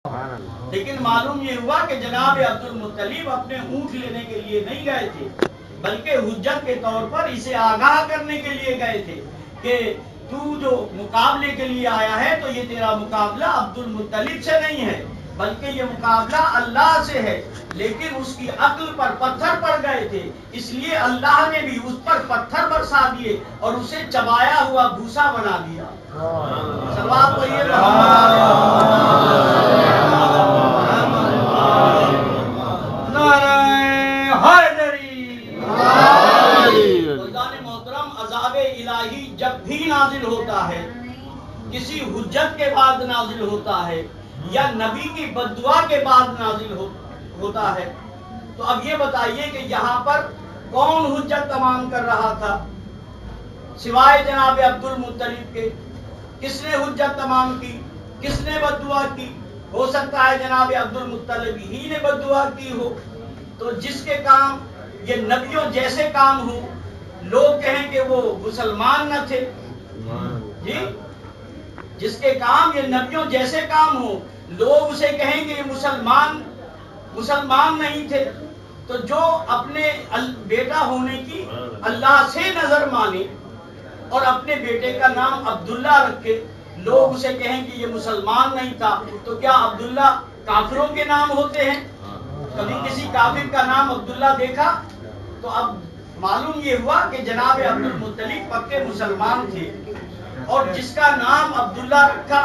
لیکن معلوم یہ ہوا کہ جناب عبد المطلب اپنے اونٹ لینے کے لیے نہیں گئے تھے، بلکہ حجت کے طور پر اسے آگاہ کرنے کے لیے گئے تھے کہ تو جو مقابلے کے لیے آیا ہے تو یہ تیرا مقابلہ عبد المطلب سے نہیں ہے، بلکہ یہ مقابلہ اللہ سے ہے۔ لیکن اس کی عقل پر پتھر پڑ گئے تھے، اس لیے اللہ نے بھی اس پر پتھر برسا دیے اور اسے چبایا ہوا بھوسا بنا دیا۔ صلوات پڑھیے محترم، عذاب الہی جب بھی نازل ہوتا ہے، کسی حجت کے بعد نازل ہوتا ہے یا نبی کی بددعا کے بعد نازل ہوتا ہے، تو اب یہ بتائیے کہ یہاں پر کون حجت تمام کر رہا تھا سوائے جناب عبد المطلب کے؟ کس نے حجت تمام کی؟ کس نے بددعا کی؟ ہو سکتا ہے جناب عبد المطلب ہی نے بددعا کی ہو۔ تو جس کے کام یہ نبیوں جیسے کام ہو، لوگ کہیں کہ وہ مسلمان نہ تھے، جی جس کے کام یہ نبیوں جیسے کام ہو، لوگ اسے کہیں کہ یہ مسلمان نہیں تھے، تو جو اپنے بیٹا ہونے کی اللہ سے نظر مانے اور اپنے بیٹے کا نام عبداللہ رکھے، لوگ اسے کہیں کہ یہ مسلمان نہیں تھا، تو کیا عبداللہ کافروں کے نام ہوتے ہیں؟ کبھی کسی کافر کا نام عبداللہ دیکھا؟ تو اب معلوم یہ ہوا کہ جناب عبد المطلب پکے مسلمان تھے، اور جس کا نام عبداللہ رکھا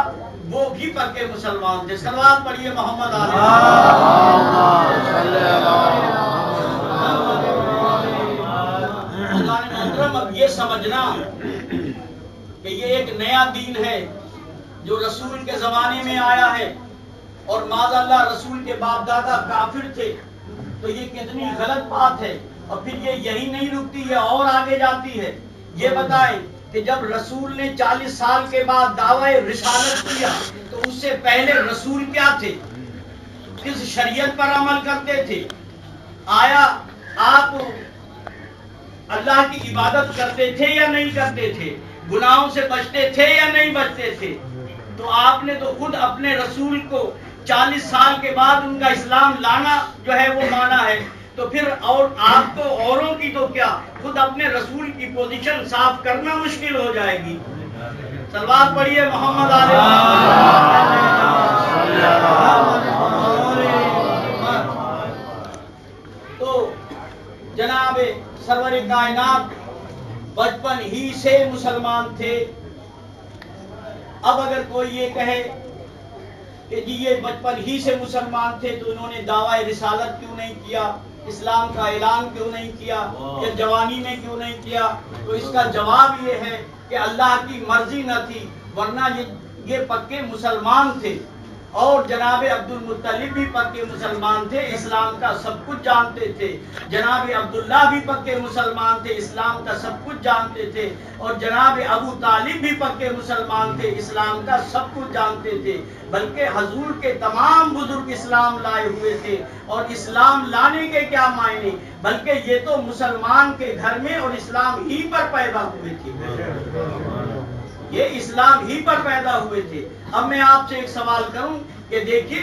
وہ بھی پکے مسلمان تھے۔ صلوات پڑھیے محمد محترم، اب یہ سمجھنا کہ یہ ایک نیا دین ہے جو رسول کے زمانے میں آیا ہے، اور معاذ اللہ رسول کے باپ دادا کافر تھے، تو یہ کتنی غلط بات ہے۔ اور پھر یہ یہی نہیں رکتی ہے اور آگے جاتی ہے۔ یہ بتائیں کہ جب رسول نے 40 سال کے بعد دعوی رسالت کیا تو اس سے پہلے رسول کیا تھے؟ کس شریعت پر عمل کرتے تھے؟ آیا آپ اللہ کی عبادت کرتے تھے یا نہیں کرتے تھے؟ گناہوں سے بچتے تھے یا نہیں بچتے تھے؟ تو آپ نے تو خود اپنے رسول کو 40 سال کے بعد ان کا اسلام لانا جو ہے وہ مانا ہے، تو پھر اور آپ کو اوروں کی تو کیا، خود اپنے رسول کی پوزیشن صاف کرنا مشکل ہو جائے گی۔ صلوات پڑھیے محمد تو جناب سرور کائنات بچپن ہی سے مسلمان تھے۔ اب اگر کوئی یہ کہے کہ جی یہ بچپن ہی سے مسلمان تھے تو انہوں نے دعوی رسالت کیوں نہیں کیا، اسلام کا اعلان کیوں نہیں کیا، یا جوانی میں کیوں نہیں کیا، تو اس کا جواب یہ ہے کہ اللہ کی مرضی نہ تھی، ورنہ یہ پکے مسلمان تھے۔ اور جناب عبد المطلب بھی پکے مسلمان تھے، اسلام کا سب کچھ جانتے تھے۔ جناب عبداللہ بھی پکے مسلمان تھے، اسلام کا سب کچھ جانتے تھے۔ اور جناب ابو طالب بھی پکے مسلمان تھے، اسلام کا سب کچھ جانتے تھے۔ بلکہ حضور کے تمام بزرگ اسلام لائے ہوئے تھے، اور اسلام لانے کے کیا معنی، بلکہ یہ تو مسلمان کے گھر میں اور اسلام ہی پر پیدا ہوئے تھے، یہ اسلام ہی پر پیدا ہوئے تھے۔ اب میں آپ سے ایک سوال کروں کہ دیکھیے،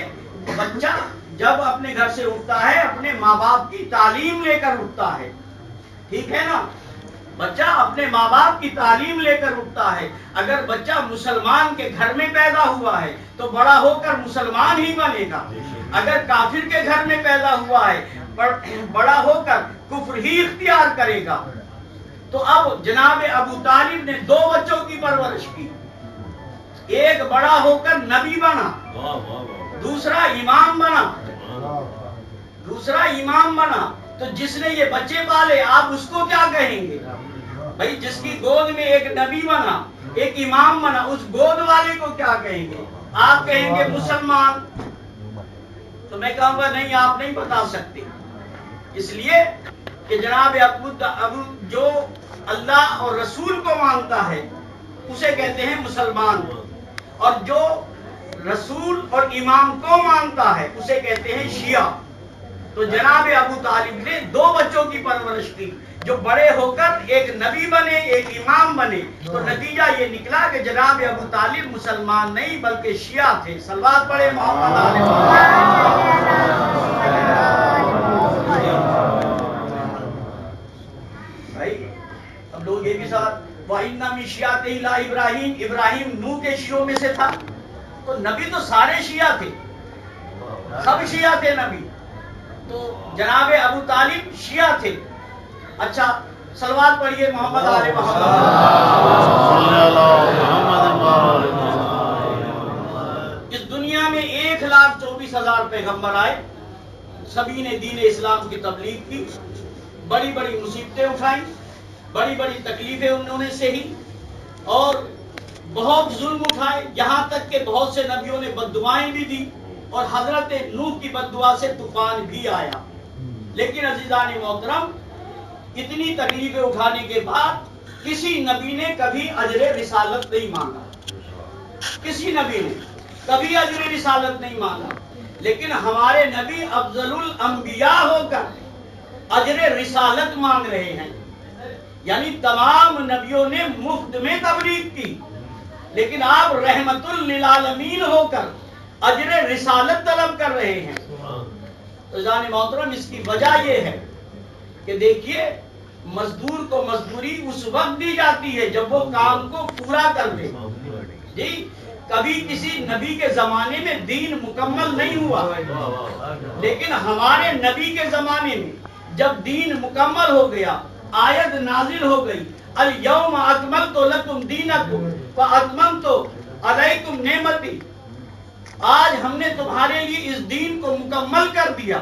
بچہ جب اپنے گھر سے اٹھتا ہے اپنے ماں باپ کی تعلیم لے کر اٹھتا ہے، ٹھیک ہے نا؟ بچہ اپنے ماں باپ کی تعلیم لے کر اٹھتا ہے۔ اگر بچہ مسلمان کے گھر میں پیدا ہوا ہے تو بڑا ہو کر مسلمان ہی بنے گا۔ اگر کافر کے گھر میں پیدا ہوا ہے بڑا ہو کر کفر ہی اختیار کرے گا۔ تو اب جناب ابو طالب نے 2 بچوں کی پرورش کی، ایک بڑا ہو کر نبی بنا، دوسرا امام بنا۔ تو جس نے یہ بچے پالے آپ اس کو کیا کہیں گے؟ بھائی جس کی گود میں ایک نبی بنا ایک امام بنا، اس گود والے کو کیا کہیں گے؟ آپ کہیں گے مسلمان۔ تو میں کہوں گا نہیں، آپ نہیں بتا سکتے، اس لیے کہ جناب ابو جو اللہ اور رسول کو مانتا ہے اسے کہتے ہیں مسلمان، اور جو رسول اور امام کو مانتا ہے اسے کہتے ہیں شیعہ۔ تو جناب ابو طالب نے 2 بچوں کی پرورش کی، جو بڑے ہو کر ایک نبی بنے، ایک امام بنے، تو نتیجہ یہ نکلا کہ جناب ابو طالب مسلمان نہیں بلکہ شیعہ تھے. صلوات پڑھے محمد آل بھائی. اب لوگ یہ بھی ساتھ وَإِنَّ مِن شِيَعَتِهِ لَإِبْرَاهِيمَ، ابراہیم نوح کے شیعوں میں سے تھا. تو نبی تو سارے شیعہ تھے، سب شیعہ تھے نبی. تو جناب ابو طالب شیعہ تھے. اچھا صلوات پڑھیے محمد آل محمد. اس دنیا میں 1,24,000 پیغمبر آئے، سبھی نے دین اسلام کی تبلیغ کی، بڑی بڑی مصیبتیں اٹھائیں، بڑی بڑی تکلیفیں انہوں نے سہی اور بہت ظلم اٹھائے، یہاں تک کہ بہت سے نبیوں نے بددعائیں بھی دی اور حضرت نوح کی بددعا سے طوفان بھی آیا. لیکن عزیزان محترم، اتنی تکلیفیں اٹھانے کے بعد کسی نبی نے کبھی اجر رسالت نہیں مانگا. کسی نبی نے کبھی اجر رسالت نہیں مانگا. لیکن ہمارے نبی افضل الانبیاء ہو کر اجر رسالت مانگ رہے ہیں. یعنی تمام نبیوں نے مفت میں تبلیغ کی، لیکن آپ رحمت للعالمین ہو کر اجر رسالت طلب کر رہے ہیں. تو جان محترم، اس کی وجہ یہ ہے کہ دیکھیے، مزدور کو مزدوری اس وقت دی جاتی ہے جب وہ کام کو پورا کر دے. جی کبھی کسی نبی کے زمانے میں دین مکمل نہیں ہوا، لیکن ہمارے نبی کے زمانے میں جب دین مکمل ہو گیا، آیت نازل ہو گئی، الیوم اکملت لکم دینکم واتممت علیکم نعمتی، آج ہم نے تمہارے لیے اس دین کو مکمل کر دیا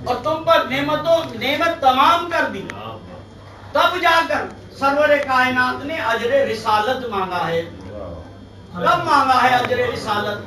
اور تم پر نعمت تمام کر دی. تب جا کر سرور کائنات نے اجر رسالت مانگا ہے. کب مانگا ہے اجر رسالت؟